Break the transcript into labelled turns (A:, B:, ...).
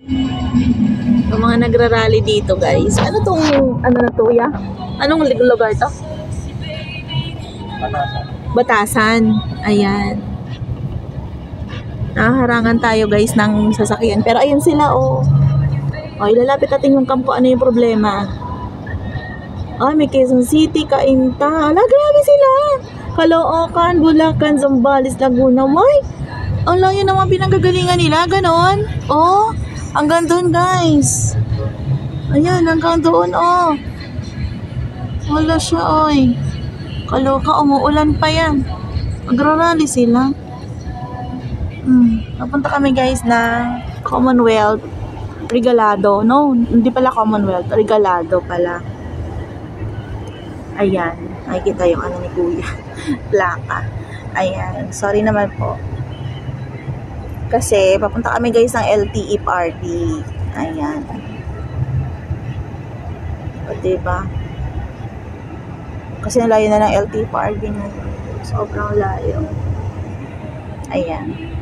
A: Yung mga nagrarally dito, guys. Ano tong, ano na to, ya? Anong lugar to? Batasan. Ayan. Nakaharangan tayo, guys, ng sasakyan. Pero ayun sila, oh. O, ilalapit natin yung kampo. Ano yung problema? May Quezon City, Cainta. Hala, grabe sila. Caloocan, Bulacan, Zambales, Laguna. Why? Ang layo naman pinanggagalingan nila. Ganon. Oh, hanggang doon, guys. Ayan, hanggang doon, oh. Wala siya, oy. Kaloka, umuulan pa yan. Magrarally sila. Napunta kami, guys, na Commonwealth Regalado. No, hindi pala Commonwealth. Regalado pala. Ayan. Nakikita yung ano ni Kuya. Plaka. Ayan. Sorry naman po. Kasi, papunta kami, guys, ng LTE party. Ayan. O, diba? Kasi nalayo na ng LTE party na. Sobrang layo. Ayan.